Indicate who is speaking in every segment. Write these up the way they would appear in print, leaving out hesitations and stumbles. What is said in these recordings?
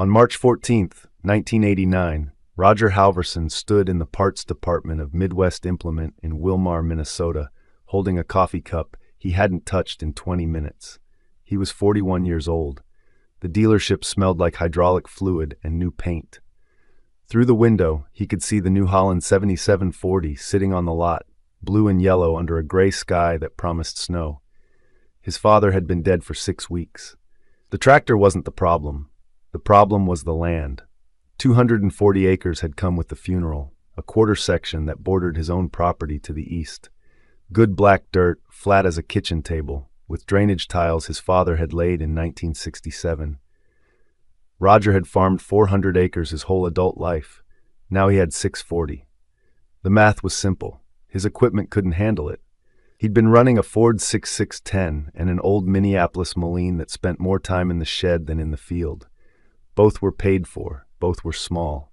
Speaker 1: On March 14th, 1989, Roger Halverson stood in the parts department of Midwest Implement in Wilmar, Minnesota, holding a coffee cup he hadn't touched in 20 minutes. He was 41 years old. The dealership smelled like hydraulic fluid and new paint. Through the window, he could see the New Holland 7740 sitting on the lot, blue and yellow under a gray sky that promised snow. His father had been dead for 6 weeks. The tractor wasn't the problem. The problem was the land. 240 acres had come with the funeral, a quarter section that bordered his own property to the east. Good black dirt, flat as a kitchen table, with drainage tiles his father had laid in 1967. Roger had farmed 400 acres his whole adult life. Now he had 640. The math was simple. His equipment couldn't handle it. He'd been running a Ford 6610 and an old Minneapolis Moline that spent more time in the shed than in the field. Both were paid for. Both were small.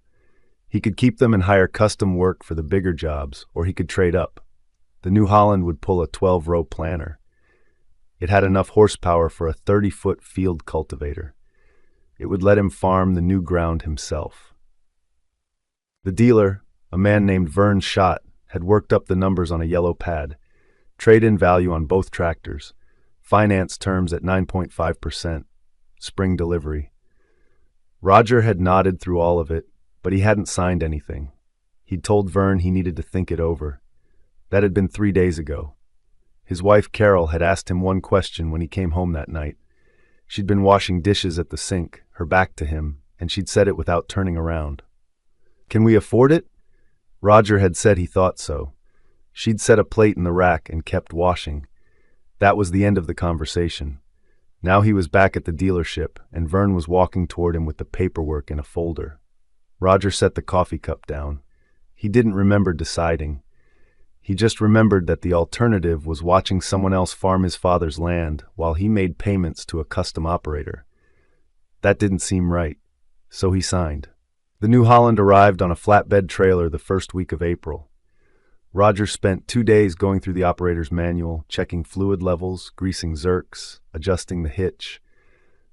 Speaker 1: He could keep them and hire custom work for the bigger jobs, or he could trade up. The New Holland would pull a 12-row planter. It had enough horsepower for a 30-foot field cultivator. It would let him farm the new ground himself. The dealer, a man named Vern Schott, had worked up the numbers on a yellow pad. Trade-in value on both tractors. Finance terms at 9.5%. Spring delivery. Roger had nodded through all of it, but he hadn't signed anything. He'd told Vern he needed to think it over. That had been 3 days ago. His wife Carol had asked him one question when he came home that night. She'd been washing dishes at the sink, her back to him, and she'd said it without turning around. "Can we afford it?" Roger had said he thought so. She'd set a plate in the rack and kept washing. That was the end of the conversation. Now he was back at the dealership, and Vern was walking toward him with the paperwork in a folder. Roger set the coffee cup down. He didn't remember deciding. He just remembered that the alternative was watching someone else farm his father's land while he made payments to a custom operator. That didn't seem right, so he signed. The New Holland arrived on a flatbed trailer the first week of April. Roger spent 2 days going through the operator's manual, checking fluid levels, greasing zerks, adjusting the hitch.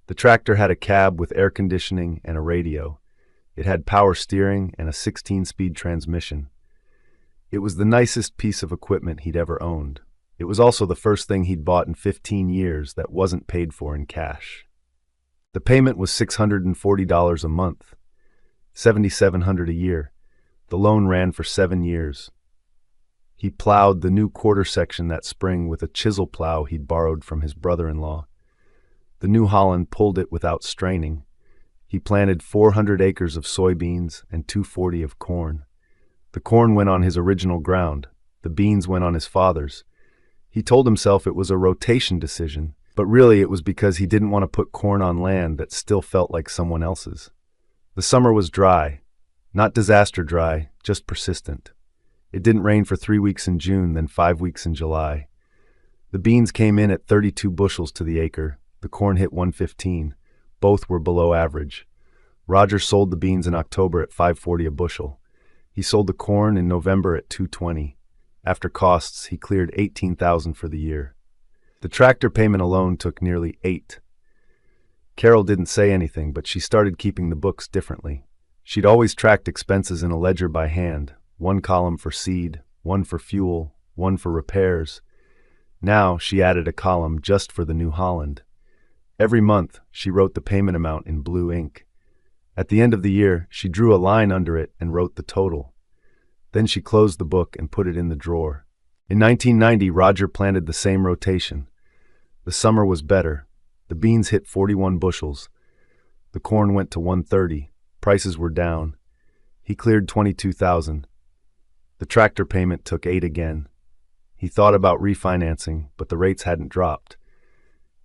Speaker 1: The tractor had a cab with air conditioning and a radio. It had power steering and a 16-speed transmission. It was the nicest piece of equipment he'd ever owned. It was also the first thing he'd bought in 15 years that wasn't paid for in cash. The payment was $640 a month, $7,700 a year. The loan ran for 7 years. He plowed the new quarter section that spring with a chisel plow he'd borrowed from his brother-in-law. The New Holland pulled it without straining. He planted 400 acres of soybeans and 240 of corn. The corn went on his original ground. The beans went on his father's. He told himself it was a rotation decision, but really it was because he didn't want to put corn on land that still felt like someone else's. The summer was dry. Not disaster dry, just persistent. It didn't rain for 3 weeks in June, then 5 weeks in July. The beans came in at 32 bushels to the acre. The corn hit 115. Both were below average. Roger sold the beans in October at $5.40 a bushel. He sold the corn in November at $2.20. After costs, he cleared $18,000 for the year. The tractor payment alone took nearly $8,000. Carol didn't say anything, but she started keeping the books differently. She'd always tracked expenses in a ledger by hand. One column for seed, one for fuel, one for repairs. Now she added a column just for the New Holland. Every month, she wrote the payment amount in blue ink. At the end of the year, she drew a line under it and wrote the total. Then she closed the book and put it in the drawer. In 1990, Roger planted the same rotation. The summer was better. The beans hit 41 bushels. The corn went to 130. Prices were down. He cleared $22,000. The tractor payment took $8,000 again. He thought about refinancing, but the rates hadn't dropped.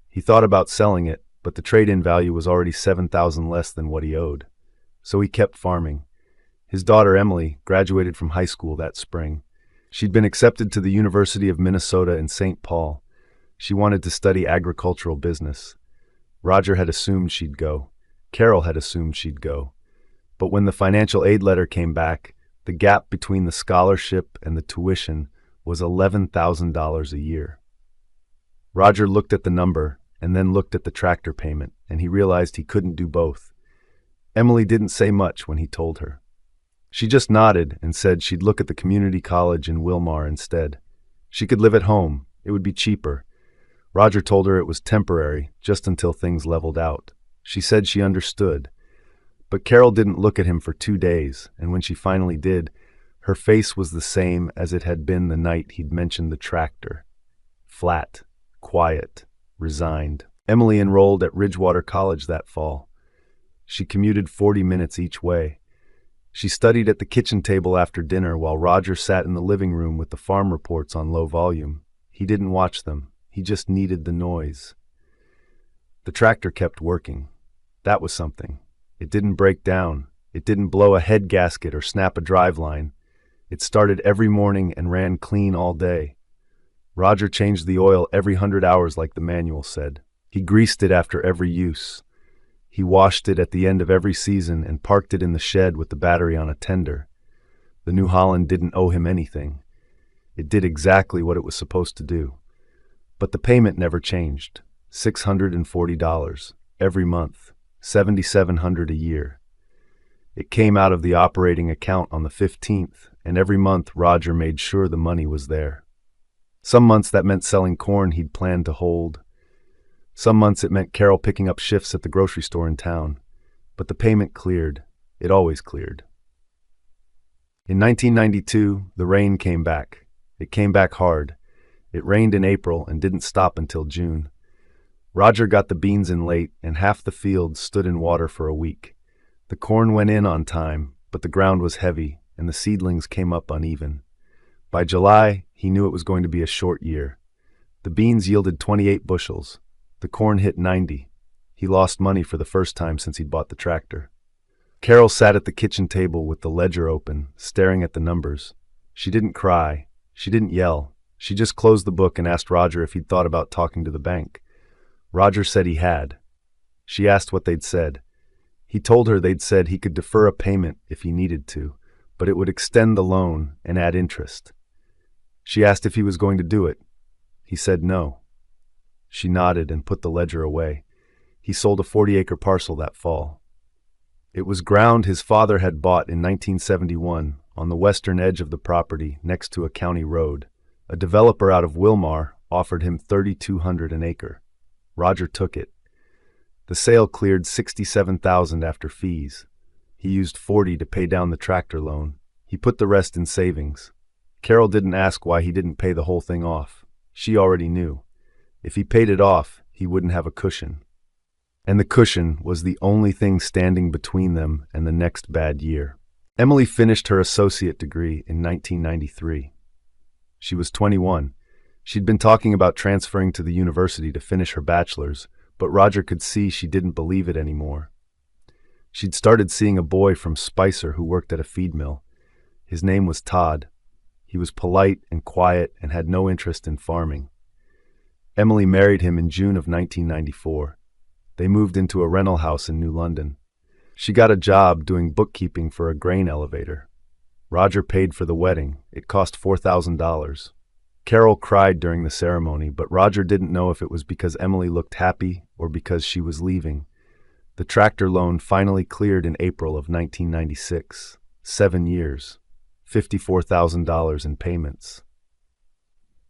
Speaker 1: He thought about selling it, but the trade-in value was already $7,000 less than what he owed. So he kept farming. His daughter Emily graduated from high school that spring. She'd been accepted to the University of Minnesota in St. Paul. She wanted to study agricultural business. Roger had assumed she'd go. Carol had assumed she'd go. But when the financial aid letter came back, the gap between the scholarship and the tuition was $11,000 a year. Roger looked at the number and then looked at the tractor payment, and he realized he couldn't do both. Emily didn't say much when he told her. She just nodded and said she'd look at the community college in Wilmar instead. She could live at home. It would be cheaper. Roger told her it was temporary, just until things leveled out. She said she understood. But Carol didn't look at him for 2 days, and when she finally did, her face was the same as it had been the night he'd mentioned the tractor. Flat, quiet, resigned. Emily enrolled at Ridgewater College that fall. She commuted 40 minutes each way. She studied at the kitchen table after dinner while Roger sat in the living room with the farm reports on low volume. He didn't watch them. He just needed the noise. The tractor kept working. That was something. It didn't break down. It didn't blow a head gasket or snap a driveline. It started every morning and ran clean all day. Roger changed the oil every 100 hours like the manual said. He greased it after every use. He washed it at the end of every season and parked it in the shed with the battery on a tender. The New Holland didn't owe him anything. It did exactly what it was supposed to do. But the payment never changed. $640 every month, $7,700 a year. It came out of the operating account on the 15th, and every month Roger made sure the money was there. Some months that meant selling corn he'd planned to hold. Some months it meant Carol picking up shifts at the grocery store in town. But the payment cleared. It always cleared. In 1992, the rain came back. It came back hard. It rained in April and didn't stop until June. Roger got the beans in late, and half the field stood in water for a week. The corn went in on time, but the ground was heavy, and the seedlings came up uneven. By July, he knew it was going to be a short year. The beans yielded 28 bushels. The corn hit 90. He lost money for the first time since he'd bought the tractor. Carol sat at the kitchen table with the ledger open, staring at the numbers. She didn't cry. She didn't yell. She just closed the book and asked Roger if he'd thought about talking to the bank. Roger said he had. She asked what they'd said. He told her they'd said he could defer a payment if he needed to, but it would extend the loan and add interest. She asked if he was going to do it. He said no. She nodded and put the ledger away. He sold a 40-acre parcel that fall. It was ground his father had bought in 1971 on the western edge of the property next to a county road. A developer out of Wilmar offered him $3,200 an acre. Roger took it. The sale cleared $67,000 after fees. He used $40,000 to pay down the tractor loan. He put the rest in savings. Carol didn't ask why he didn't pay the whole thing off. She already knew. If he paid it off, he wouldn't have a cushion. And the cushion was the only thing standing between them and the next bad year. Emily finished her associate degree in 1993. She was 21. She'd been talking about transferring to the university to finish her bachelor's, but Roger could see she didn't believe it anymore. She'd started seeing a boy from Spicer who worked at a feed mill. His name was Todd. He was polite and quiet and had no interest in farming. Emily married him in June of 1994. They moved into a rental house in New London. She got a job doing bookkeeping for a grain elevator. Roger paid for the wedding. It cost $4,000. Carol cried during the ceremony, but Roger didn't know if it was because Emily looked happy or because she was leaving. The tractor loan finally cleared in April of 1996. 7 years. $54,000 in payments.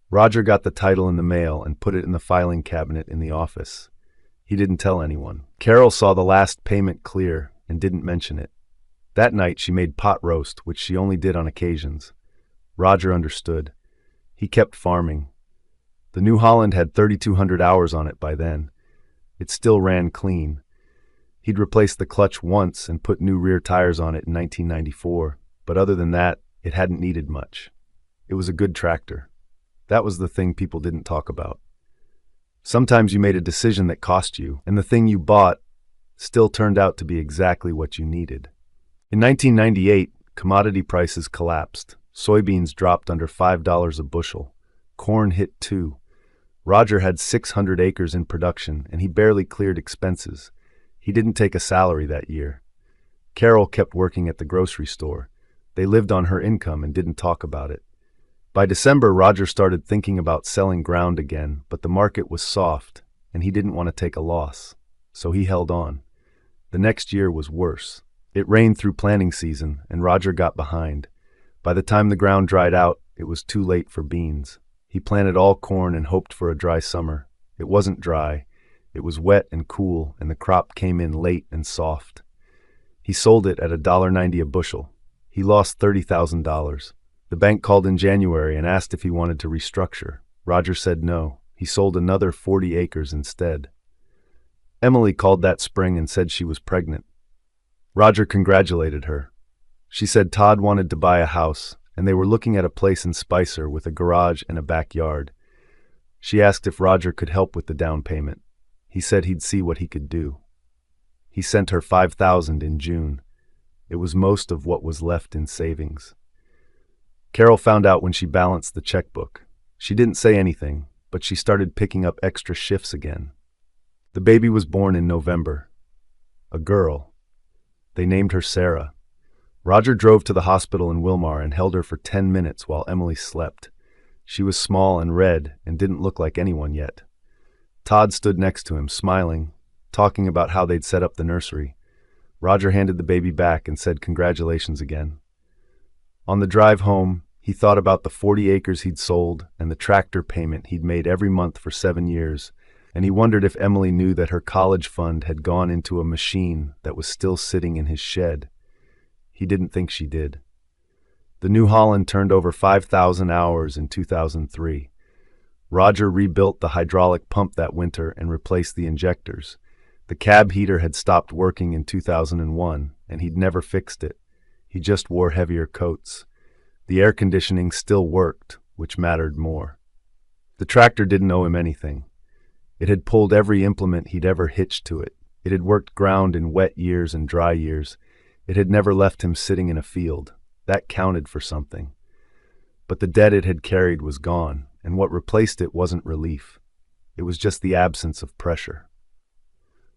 Speaker 1: Roger got the title in the mail and put it in the filing cabinet in the office. He didn't tell anyone. Carol saw the last payment clear and didn't mention it. That night she made pot roast, which she only did on occasions. Roger understood. He kept farming. The New Holland had 3,200 hours on it by then. It still ran clean. He'd replaced the clutch once and put new rear tires on it in 1994, but other than that, it hadn't needed much. It was a good tractor. That was the thing people didn't talk about. Sometimes you made a decision that cost you, and the thing you bought still turned out to be exactly what you needed. In 1998, commodity prices collapsed. Soybeans dropped under $5 a bushel. Corn hit $2. Roger had 600 acres in production, and he barely cleared expenses. He didn't take a salary that year. Carol kept working at the grocery store. They lived on her income and didn't talk about it. By December, Roger started thinking about selling ground again, but the market was soft, and he didn't want to take a loss, so he held on. The The next year was worse. It rained through planting season, and Roger got behind. By the time the ground dried out, it was too late for beans. He planted all corn and hoped for a dry summer. It wasn't dry. It was wet and cool, and the crop came in late and soft. He sold it at $1.90 a bushel. He lost $30,000. The bank called in January and asked if he wanted to restructure. Roger said no. He sold another 40 acres instead. Emily called that spring and said she was pregnant. Roger congratulated her. She said Todd wanted to buy a house, and they were looking at a place in Spicer with a garage and a backyard. She asked if Roger could help with the down payment. He said he'd see what he could do. He sent her $5,000 in June. It was most of what was left in savings. Carol found out when she balanced the checkbook. She didn't say anything, but she started picking up extra shifts again. The baby was born in November. A girl. They named her Sarah. Roger drove to the hospital in Wilmar and held her for 10 minutes while Emily slept. She was small and red and didn't look like anyone yet. Todd stood next to him, smiling, talking about how they'd set up the nursery. Roger handed the baby back and said congratulations again. On the drive home, he thought about the 40 acres he'd sold and the tractor payment he'd made every month for 7 years, and he wondered if Emily knew that her college fund had gone into a machine that was still sitting in his shed. He didn't think she did. The New Holland turned over 5,000 hours in 2003. Roger rebuilt the hydraulic pump that winter and replaced the injectors. The cab heater had stopped working in 2001, and he'd never fixed it. He just wore heavier coats. The air conditioning still worked, which mattered more. The tractor didn't owe him anything. It had pulled every implement he'd ever hitched to it. It had worked ground in wet years and dry years. It had never left him sitting in a field. That counted for something. But the debt it had carried was gone, and what replaced it wasn't relief. It was just the absence of pressure.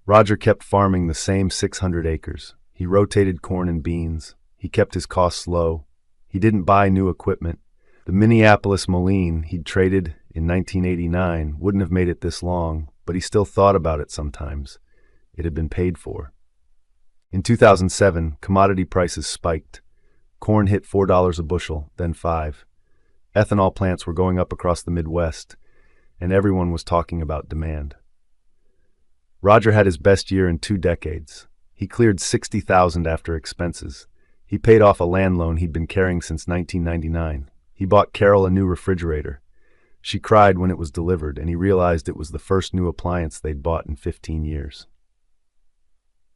Speaker 1: Roger kept farming the same 600 acres. He rotated corn and beans. He kept his costs low. He didn't buy new equipment. The Minneapolis Moline he'd traded in 1989 wouldn't have made it this long, but he still thought about it sometimes. It had been paid for. In 2007, commodity prices spiked. Corn hit $4 a bushel, then $5. Ethanol plants were going up across the Midwest, and everyone was talking about demand. Roger had his best year in 2 decades. He cleared $60,000 after expenses. He paid off a land loan he'd been carrying since 1999. He bought Carol a new refrigerator. She cried when it was delivered, and he realized it was the first new appliance they'd bought in 15 years.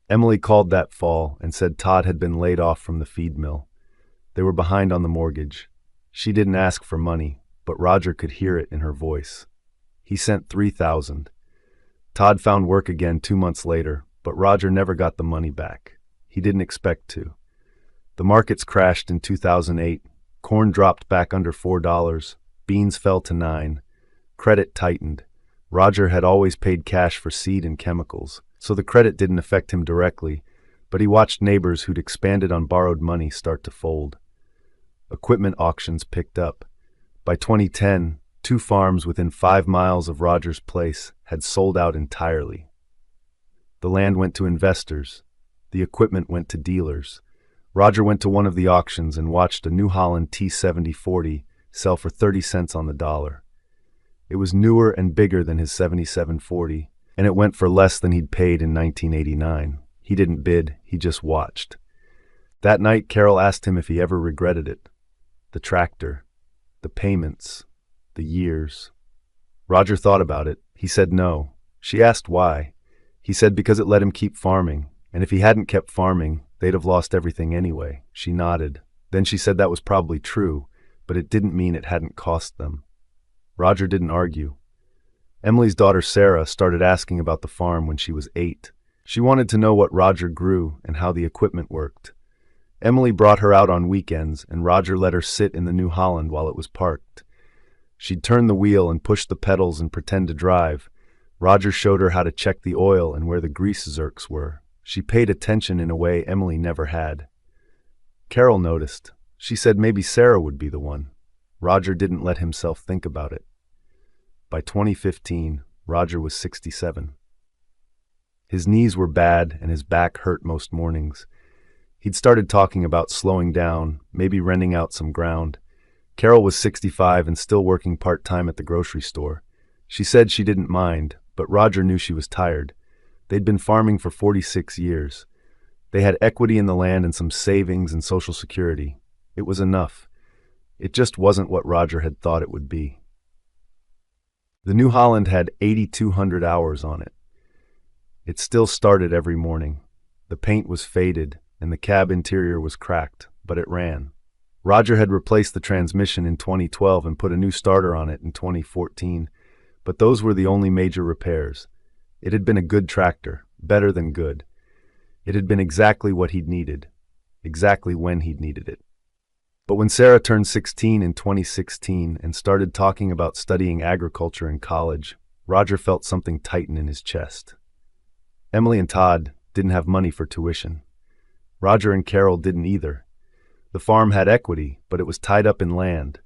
Speaker 1: Emily called that fall and said Todd had been laid off from the feed mill. They were behind on the mortgage. She didn't ask for money, but Roger could hear it in her voice. He sent $3,000. Todd found work again 2 months later, but Roger never got the money back. He didn't expect to. The markets crashed in 2008. Corn dropped back under $4. Beans fell to $9. Credit tightened. Roger had always paid cash for seed and chemicals, so the credit didn't affect him directly, but he watched neighbors who'd expanded on borrowed money start to fold. Equipment auctions picked up. By 2010, 2 farms within 5 miles of Roger's place had sold out entirely. The land went to investors. The equipment went to dealers. Roger went to one of the auctions and watched a New Holland T7040 sell for 30 cents on the dollar. It was newer and bigger than his 7740, and it went for less than he'd paid in 1989. He didn't bid, he just watched. That night, Carol asked him if he ever regretted it. The tractor, the payments, the years. Roger thought about it. He said no. She asked why. He said because it let him keep farming, and if he hadn't kept farming, they'd have lost everything anyway. She nodded. Then she said that was probably true, but it didn't mean it hadn't cost them. Roger didn't argue. Emily's daughter Sarah started asking about the farm when she was 8. She wanted to know what Roger grew and how the equipment worked. Emily brought her out on weekends, and Roger let her sit in the New Holland while it was parked. She'd turn the wheel and push the pedals and pretend to drive. Roger showed her how to check the oil and where the grease zerks were. She paid attention in a way Emily never had. Carol noticed. She said maybe Sarah would be the one. Roger didn't let himself think about it. By 2015, Roger was 67. His knees were bad and his back hurt most mornings. He'd started talking about slowing down, maybe renting out some ground. Carol was 65 and still working part-time at the grocery store. She said she didn't mind, but Roger knew she was tired. They'd been farming for 46 years. They had equity in the land and some savings and Social Security. It was enough. It just wasn't what Roger had thought it would be. The New Holland had 8,200 hours on it. It still started every morning. The paint was faded and the cab interior was cracked, but it ran. Roger had replaced the transmission in 2012 and put a new starter on it in 2014, but those were the only major repairs. It had been a good tractor, better than good. It had been exactly what he'd needed, exactly when he'd needed it. But when Sarah turned 16 in 2016 and started talking about studying agriculture in college, Roger felt something tighten in his chest. Emily and Todd didn't have money for tuition. Roger and Carol didn't either. The farm had equity, but it was tied up in land.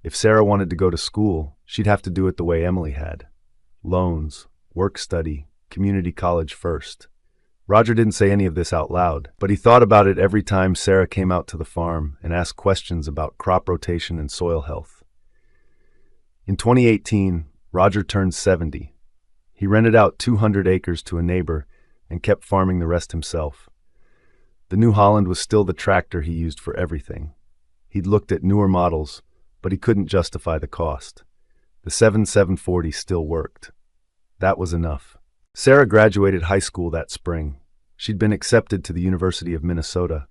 Speaker 1: If Sarah wanted to go to school, she'd have to do it the way Emily had. Loans, work-study, community college first. Roger didn't say any of this out loud, but he thought about it every time Sarah came out to the farm and asked questions about crop rotation and soil health. In 2018, Roger turned 70. He rented out 200 acres to a neighbor and kept farming the rest himself. The New Holland was still the tractor he used for everything. He'd looked at newer models, but he couldn't justify the cost. The 740 still worked. That was enough. Sarah graduated high school that spring. She'd been accepted to the University of Minnesota,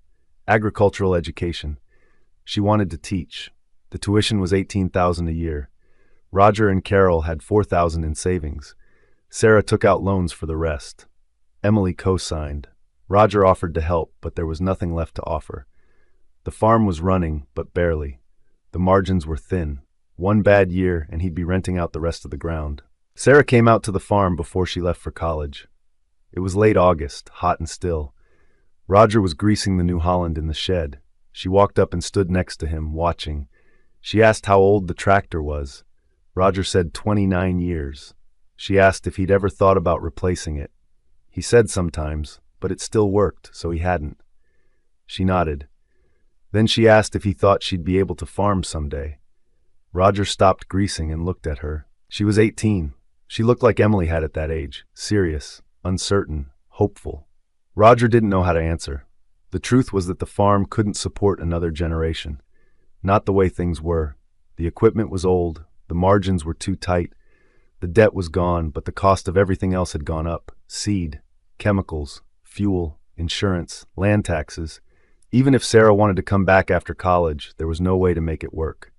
Speaker 1: agricultural education. She wanted to teach. The tuition was $18,000 a year. Roger and Carol had $4,000 in savings. Sarah took out loans for the rest. Emily co-signed. Roger offered to help, but there was nothing left to offer. The farm was running, but barely. The margins were thin. One bad year, and he'd be renting out the rest of the ground. Sarah came out to the farm before she left for college. It was late August, hot and still. Roger was greasing the New Holland in the shed. She walked up and stood next to him, watching. She asked how old the tractor was. Roger said 29 years. She asked if he'd ever thought about replacing it. He said sometimes, but it still worked, so he hadn't. She nodded. Then she asked if he thought she'd be able to farm someday. Roger stopped greasing and looked at her. She was 18. She looked like Emily had at that age, serious, uncertain, hopeful. Roger didn't know how to answer. The truth was that the farm couldn't support another generation. Not the way things were. The equipment was old, the margins were too tight, the debt was gone, but the cost of everything else had gone up. Seed, chemicals, fuel, insurance, land taxes. Even if Sarah wanted to come back after college, there was no way to make it work.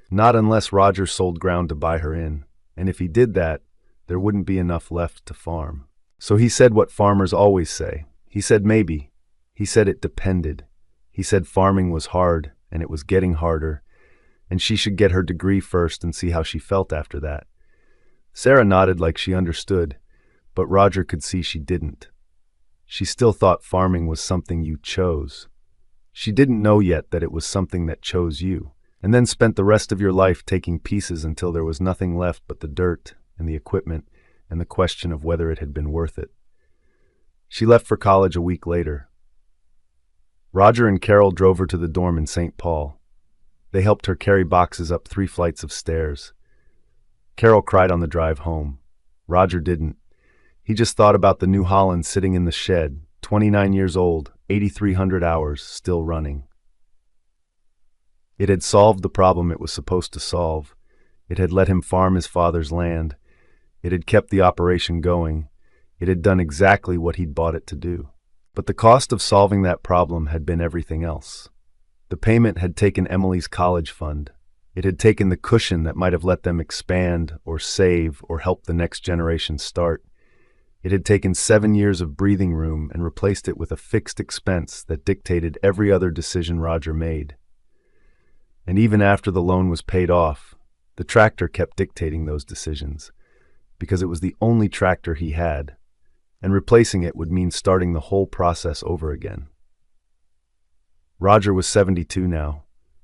Speaker 1: Not unless Roger sold ground to buy her in. And if he did that, there wouldn't be enough left to farm. So he said what farmers always say. He said maybe. He said it depended. He said farming was hard, and it was getting harder, and she should get her degree first and see how she felt after that. Sarah nodded like she understood, but Roger could see she didn't. She still thought farming was something you chose. She didn't know yet that it was something that chose you, and then spent the rest of your life taking pieces until there was nothing left but the dirt and the equipment and the question of whether it had been worth it. She left for college a week later. Roger and Carol drove her to the dorm in St. Paul. They helped her carry boxes up 3 flights of stairs. Carol cried on the drive home. Roger didn't. He just thought about the New Holland sitting in the shed, 29 years old, 8,300 hours, still running. It had solved the problem it was supposed to solve. It had let him farm his father's land. It had kept the operation going. It had done exactly what he'd bought it to do. But the cost of solving that problem had been everything else. The payment had taken Emily's college fund. It had taken the cushion that might have let them expand or save or help the next generation start. It had taken 7 years of breathing room and replaced it with a fixed expense that dictated every other decision Roger made. And even after the loan was paid off, the tractor kept dictating those decisions, because it was the only tractor he had, and replacing it would mean starting the whole process over again. Roger was 72 now.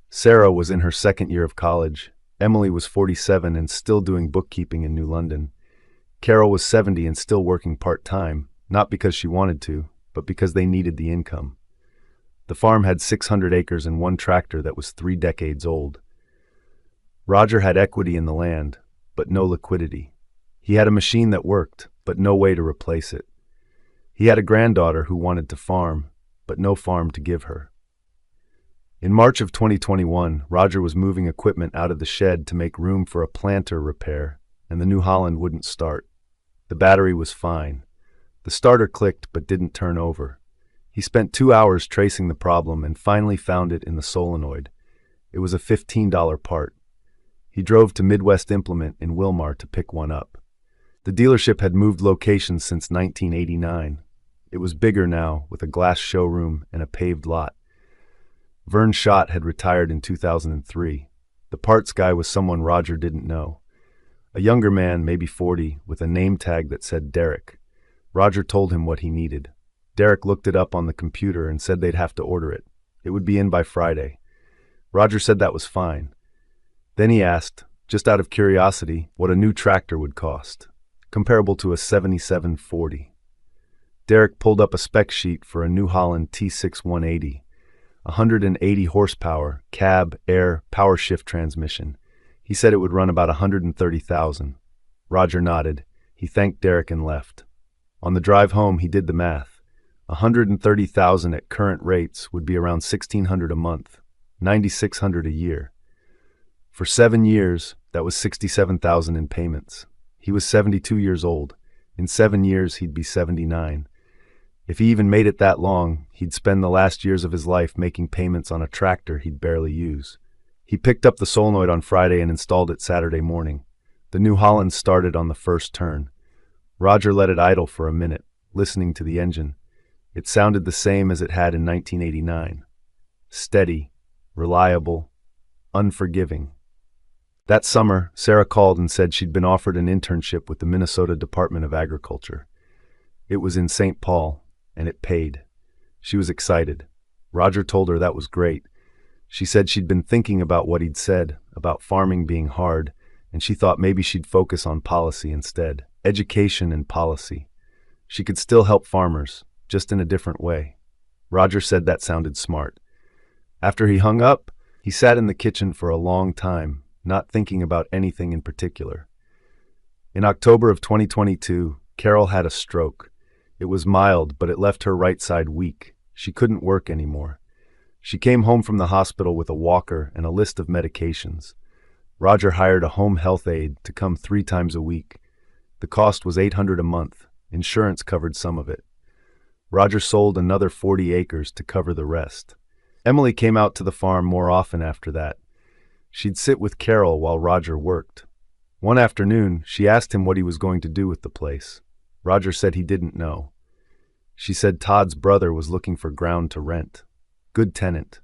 Speaker 1: Sarah was in her 2nd year of college. Emily was 47 and still doing bookkeeping in New London. Carol was 70 and still working part-time, not because she wanted to, but because they needed the income. The farm had 600 acres and one tractor that was 3 decades old. Roger had equity in the land, but no liquidity. He had a machine that worked, but no way to replace it. He had a granddaughter who wanted to farm, but no farm to give her. In March of 2021, Roger was moving equipment out of the shed to make room for a planter repair, and the New Holland wouldn't start. The battery was fine. The starter clicked but didn't turn over. He spent 2 hours tracing the problem and finally found it in the solenoid. It was a $15 part. He drove to Midwest Implement in Wilmar to pick one up. The dealership had moved locations since 1989. It was bigger now, with a glass showroom and a paved lot. Vern Schott had retired in 2003. The parts guy was someone Roger didn't know. A younger man, maybe 40, with a name tag that said Derek. Roger told him what he needed. Derek looked it up on the computer and said they'd have to order it. It would be in by Friday. Roger said that was fine. Then he asked, just out of curiosity, what a new tractor would cost, comparable to a 7740. Derek pulled up a spec sheet for a New Holland T6 180, 180 horsepower, cab, air, power shift transmission. He said it would run about $130,000. Roger nodded. He thanked Derek and left. On the drive home, he did the math. $130,000 at current rates would be around $1,600 a month, $9,600 a year. For 7 years, that was $67,000 in payments. He was 72 years old. In 7 years, he'd be 79. If he even made it that long, he'd spend the last years of his life making payments on a tractor he'd barely use. He picked up the solenoid on Friday and installed it Saturday morning. The New Holland started on the first turn. Roger let it idle for a minute, listening to the engine. It sounded the same as it had in 1989. Steady, reliable, unforgiving. That summer, Sarah called and said she'd been offered an internship with the Minnesota Department of Agriculture. It was in St. Paul, and it paid. She was excited. Roger told her that was great. She said she'd been thinking about what he'd said, about farming being hard, and she thought maybe she'd focus on policy instead. Education and policy. She could still help farmers, just in a different way. Roger said that sounded smart. After he hung up, he sat in the kitchen for a long time, not thinking about anything in particular. In October of 2022, Carol had a stroke. It was mild, but it left her right side weak. She couldn't work anymore. She came home from the hospital with a walker and a list of medications. Roger hired a home health aide to come 3 times a week. The cost was $800 a month. Insurance covered some of it. Roger sold another 40 acres to cover the rest. Emily came out to the farm more often after that. She'd sit with Carol while Roger worked. One afternoon, she asked him what he was going to do with the place. Roger said he didn't know. She said Todd's brother was looking for ground to rent. Good tenant.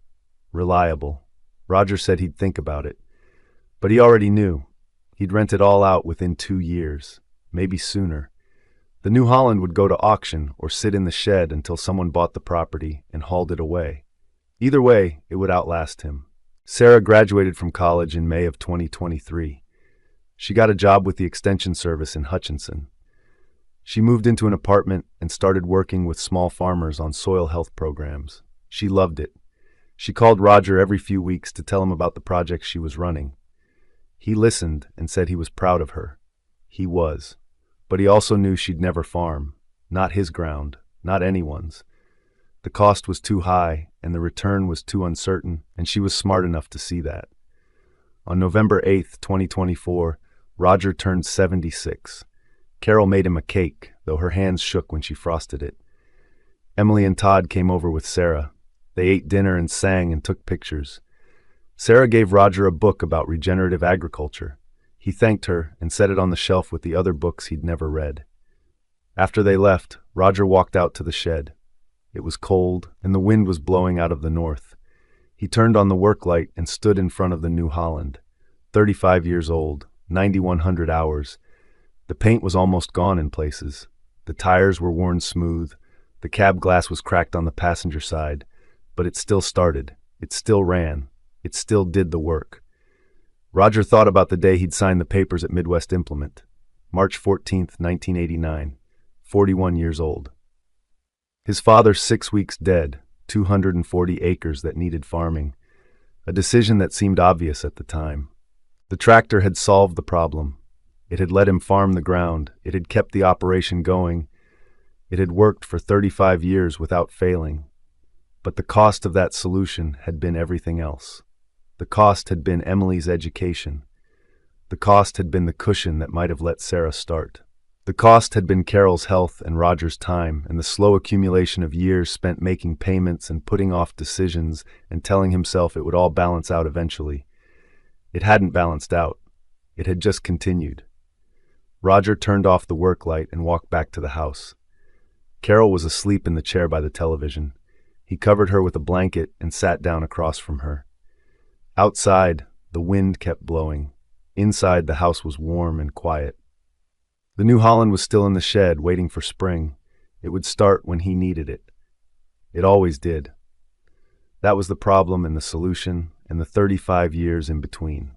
Speaker 1: Reliable. Roger said he'd think about it. But he already knew. He'd rent it all out within 2 years. Maybe sooner. The New Holland would go to auction or sit in the shed until someone bought the property and hauled it away. Either way, it would outlast him. Sarah graduated from college in May of 2023. She got a job with the Extension Service in Hutchinson. She moved into an apartment and started working with small farmers on soil health programs. She loved it. She called Roger every few weeks to tell him about the projects she was running. He listened and said he was proud of her. He was. But he also knew she'd never farm. Not his ground. Not anyone's. The cost was too high, and the return was too uncertain, and she was smart enough to see that. On November 8th, 2024, Roger turned 76. Carol made him a cake, though her hands shook when she frosted it. Emily and Todd came over with Sarah. They ate dinner and sang and took pictures. Sarah gave Roger a book about regenerative agriculture. He thanked her and set it on the shelf with the other books he'd never read. After they left, Roger walked out to the shed. It was cold, and the wind was blowing out of the north. He turned on the work light and stood in front of the New Holland. 35 years old, 9,100 hours. The paint was almost gone in places. The tires were worn smooth. The cab glass was cracked on the passenger side. But it still started. It still ran. It still did the work. Roger thought about the day he'd signed the papers at Midwest Implement. March 14th, 1989. 41 years old. His father 6 weeks dead, 240 acres that needed farming, a decision that seemed obvious at the time. The tractor had solved the problem. It had let him farm the ground. It had kept the operation going. It had worked for 35 years without failing. But the cost of that solution had been everything else. The cost had been Emily's education. The cost had been the cushion that might have let Sarah start. The cost had been Carol's health and Roger's time, and the slow accumulation of years spent making payments and putting off decisions and telling himself it would all balance out eventually. It hadn't balanced out. It had just continued. Roger turned off the work light and walked back to the house. Carol was asleep in the chair by the television. He covered her with a blanket and sat down across from her. Outside, the wind kept blowing. Inside, the house was warm and quiet. The new Holland was still in the shed, waiting for spring. It would start when he needed it. It always did. That was the problem and the solution, and the 35 years in between.